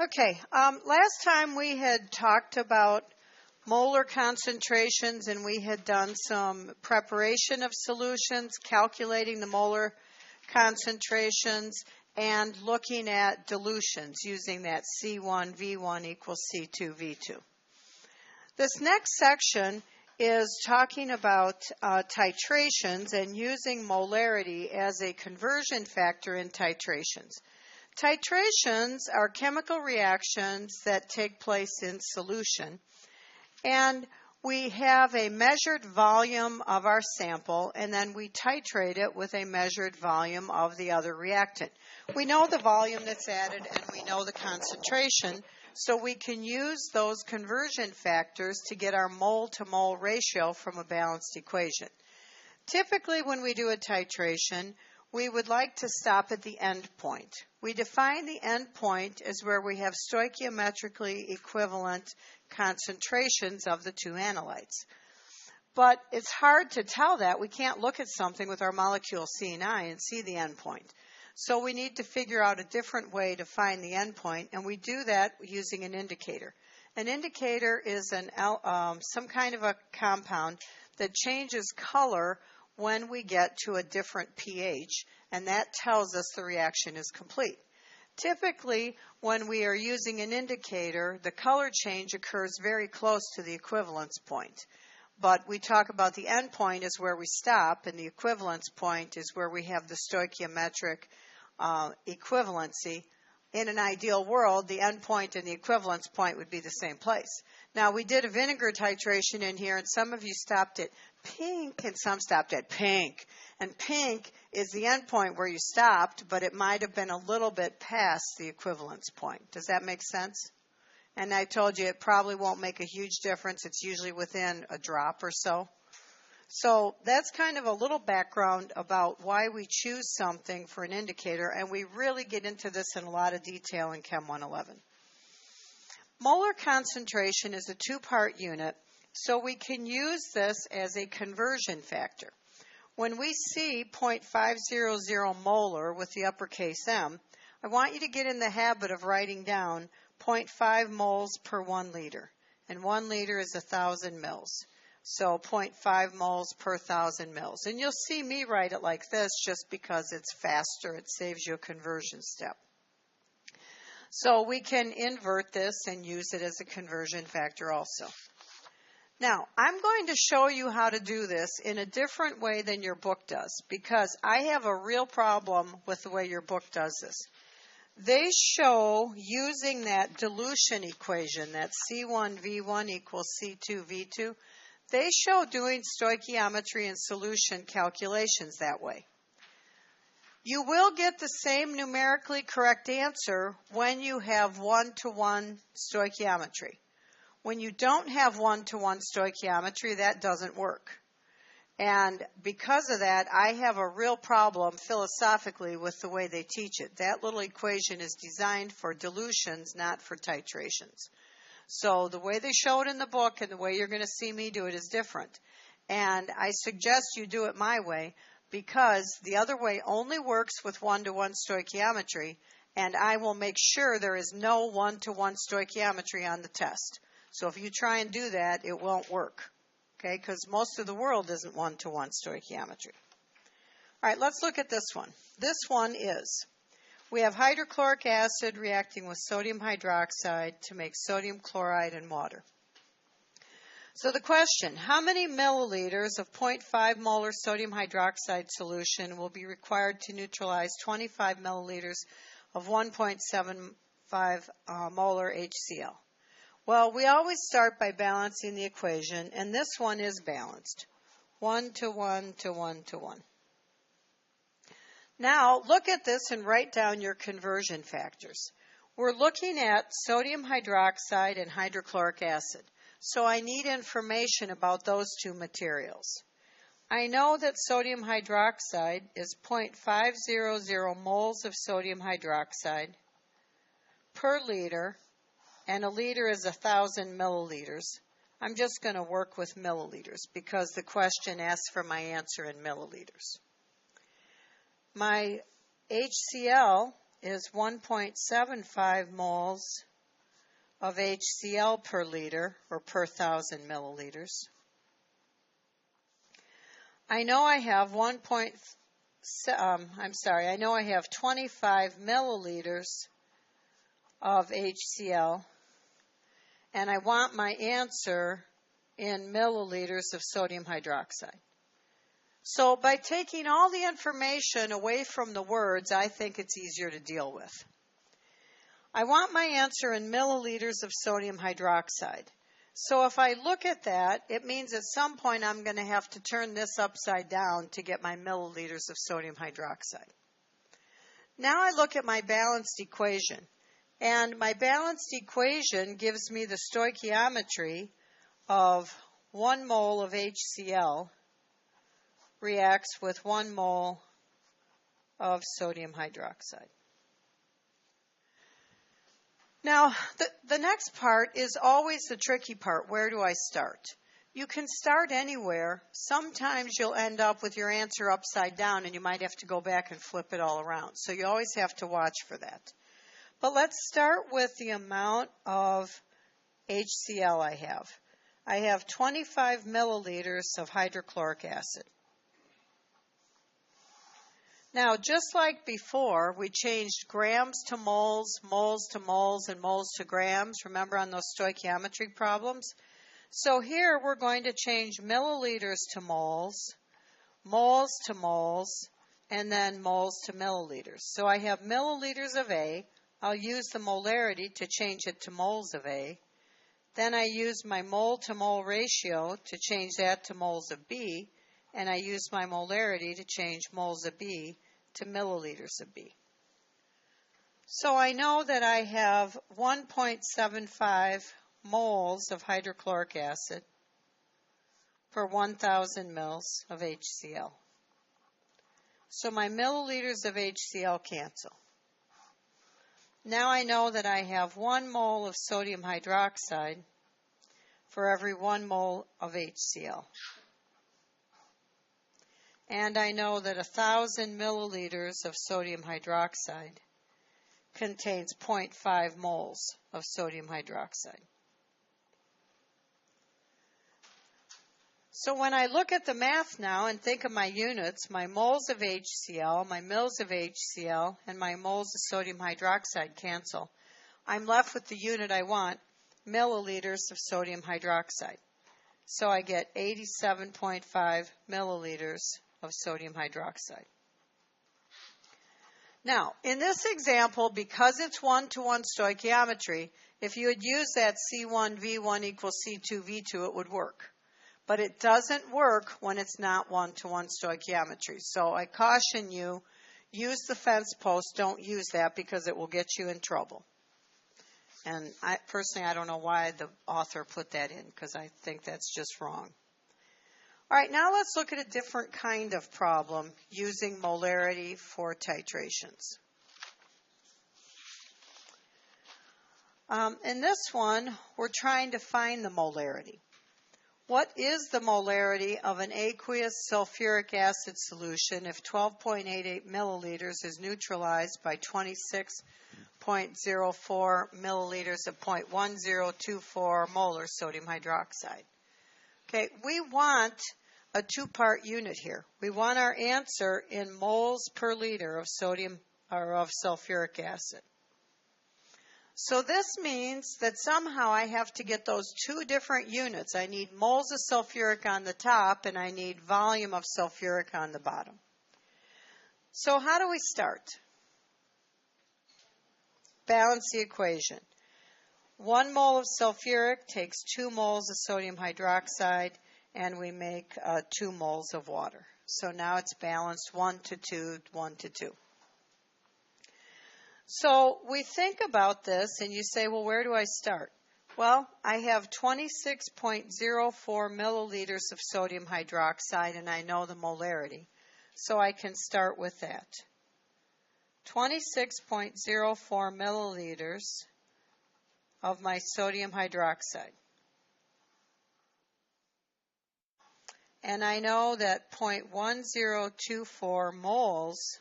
Okay, last time we had talked about molar concentrations and we had done some preparation of solutions, calculating the molar concentrations, and looking at dilutions using that C1V1 equals C2V2. This next section is talking about titrations and using molarity as a conversion factor in titrations. Titrations are chemical reactions that take place in solution, and we have a measured volume of our sample, and then we titrate it with a measured volume of the other reactant. We know the volume that's added, and we know the concentration, so we can use those conversion factors to get our mole-to-mole ratio from a balanced equation. Typically, when we do a titration, we would like to stop at the end point. We define the end point as where we have stoichiometrically equivalent concentrations of the two analytes. But it's hard to tell that. We can't look at something with our molecule C and I and see the end point. So we need to figure out a different way to find the end point, and we do that using an indicator. An indicator is some kind of a compound that changes color when we get to a different pH, and that tells us the reaction is complete. Typically, when we are using an indicator, the color change occurs very close to the equivalence point. But we talk about the end point is where we stop, and the equivalence point is where we have the stoichiometric equivalency. In an ideal world, the end point and the equivalence point would be the same place. Now, we did a vinegar titration in here, and some of you stopped at pink, and some stopped at pink. And pink is the end point where you stopped, but it might have been a little bit past the equivalence point. Does that make sense? And I told you it probably won't make a huge difference. It's usually within a drop or so. So that's kind of a little background about why we choose something for an indicator, and we really get into this in a lot of detail in Chem 111. Molar concentration is a two-part unit, so we can use this as a conversion factor. When we see 0.500 molar with the uppercase M, I want you to get in the habit of writing down 0.5 moles per 1 liter, and 1 liter is 1,000 mils. So 0.5 moles per 1,000 mils. And you'll see me write it like this just because it's faster. It saves you a conversion step. So we can invert this and use it as a conversion factor also. Now, I'm going to show you how to do this in a different way than your book does, because I have a real problem with the way your book does this. They show using that dilution equation, that C1V1 equals C2V2, they show doing stoichiometry and solution calculations that way. You will get the same numerically correct answer when you have one-to-one stoichiometry. When you don't have one-to-one stoichiometry, that doesn't work. And because of that, I have a real problem philosophically with the way they teach it. That little equation is designed for dilutions, not for titrations. So the way they show it in the book and the way you're going to see me do it is different. And I suggest you do it my way, because the other way only works with one-to-one stoichiometry, and I will make sure there is no one-to-one stoichiometry on the test. So if you try and do that, it won't work, okay, because most of the world isn't one-to-one stoichiometry. All right, let's look at this one. This one is, we have hydrochloric acid reacting with sodium hydroxide to make sodium chloride and water. So the question, how many milliliters of 0.5 molar sodium hydroxide solution will be required to neutralize 25 milliliters of 1.75 molar HCl? Well, we always start by balancing the equation, and this one is balanced. 1 to 1 to 1 to 1. Now, look at this and write down your conversion factors. We're looking at sodium hydroxide and hydrochloric acid. So I need information about those two materials. I know that sodium hydroxide is 0.500 moles of sodium hydroxide per liter, and a liter is 1,000 milliliters. I'm just going to work with milliliters because the question asks for my answer in milliliters. My HCl is 1.75 moles of HCl per liter, or per 1,000 milliliters. I know I have I know I have 25 milliliters of HCl, and I want my answer in milliliters of sodium hydroxide. So by taking all the information away from the words, I think it's easier to deal with. I want my answer in milliliters of sodium hydroxide. So if I look at that, it means at some point I'm going to have to turn this upside down to get my milliliters of sodium hydroxide. Now I look at my balanced equation. And my balanced equation gives me the stoichiometry of 1 mole of HCl reacts with 1 mole of sodium hydroxide. Now, the next part is always the tricky part. Where do I start? You can start anywhere. Sometimes you'll end up with your answer upside down and you might have to go back and flip it all around. So you always have to watch for that. But let's start with the amount of HCl I have. I have 25 milliliters of hydrochloric acid. Now, just like before, we changed grams to moles, moles to moles, and moles to grams. Remember on those stoichiometry problems? So here we're going to change milliliters to moles, moles to moles, and then moles to milliliters. So I have milliliters of A. I'll use the molarity to change it to moles of A. Then I use my mole to mole ratio to change that to moles of B. And I use my molarity to change moles of B to milliliters of B. So I know that I have 1.75 moles of hydrochloric acid per 1,000 mils of HCl. So my milliliters of HCl cancel. Now I know that I have 1 mole of sodium hydroxide for every 1 mole of HCl. And I know that 1,000 milliliters of sodium hydroxide contains 0.5 moles of sodium hydroxide. So when I look at the math now and think of my units, my moles of HCl, my mils of HCl, and my moles of sodium hydroxide cancel. I'm left with the unit I want, milliliters of sodium hydroxide. So I get 87.5 milliliters of sodium hydroxide. Now, in this example, because it's one-to-one stoichiometry, if you had used that C1V1 equals C2V2, it would work. But it doesn't work when it's not one-to-one stoichiometry. So I caution you, use the fence post. Don't use that because it will get you in trouble. And personally, I don't know why the author put that in because I think that's just wrong. All right, now let's look at a different kind of problem using molarity for titrations. In this one, we're trying to find the molarity. What is the molarity of an aqueous sulfuric acid solution if 12.88 milliliters is neutralized by 26.04 milliliters of 0.1024 molar sodium hydroxide? Okay, we want a two-part unit here. We want our answer in moles per liter of sodium or of sulfuric acid. So this means that somehow I have to get those two different units. I need moles of sulfuric on the top and I need volume of sulfuric on the bottom. So how do we start? Balance the equation. 1 mole of sulfuric takes 2 moles of sodium hydroxide and we make 2 moles of water. So now it's balanced 1 to 2, 1 to 2. So we think about this and you say, well, where do I start? Well, I have 26.04 milliliters of sodium hydroxide and I know the molarity. So I can start with that. 26.04 milliliters of my sodium hydroxide. And I know that 0.1024 moles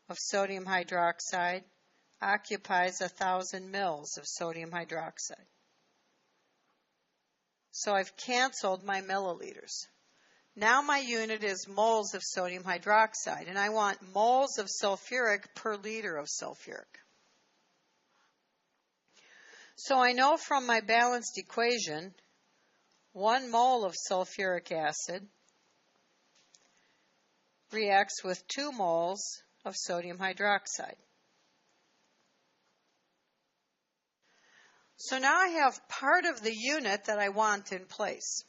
of sodium hydroxide occupies 1,000 mils of sodium hydroxide. So I've canceled my milliliters. Now my unit is moles of sodium hydroxide, and I want moles of sulfuric per liter of sulfuric. So I know from my balanced equation, 1 mole of sulfuric acid reacts with 2 moles of sodium hydroxide. So now I have part of the unit that I want in place.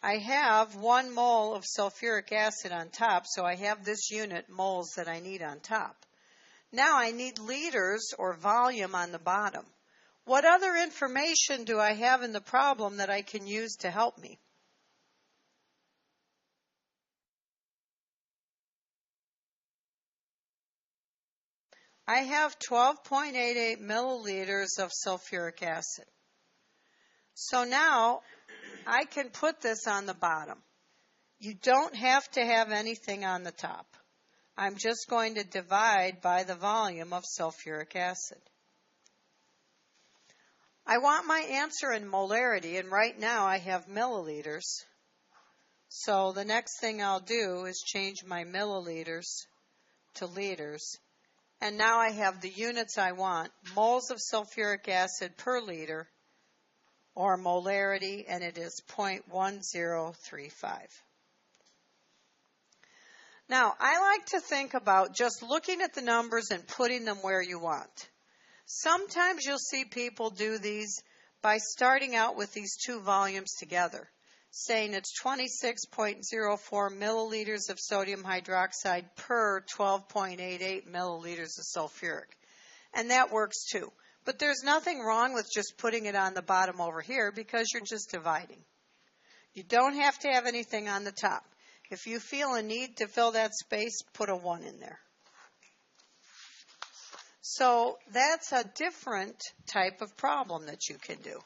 I have 1 mole of sulfuric acid on top, so I have this unit moles that I need on top. Now I need liters or volume on the bottom. What other information do I have in the problem that I can use to help me? I have 12.88 milliliters of sulfuric acid. So now I can put this on the bottom. You don't have to have anything on the top. I'm just going to divide by the volume of sulfuric acid. I want my answer in molarity, and right now I have milliliters. So the next thing I'll do is change my milliliters to liters. And now I have the units I want, moles of sulfuric acid per liter, or molarity, and it is 0.1035. Now, I like to think about just looking at the numbers and putting them where you want. Sometimes you'll see people do these by starting out with these two volumes together, saying it's 26.04 milliliters of sodium hydroxide per 12.88 milliliters of sulfuric. And that works too. But there's nothing wrong with just putting it on the bottom over here because you're just dividing. You don't have to have anything on the top. If you feel a need to fill that space, put a 1 in there. So that's a different type of problem that you can do.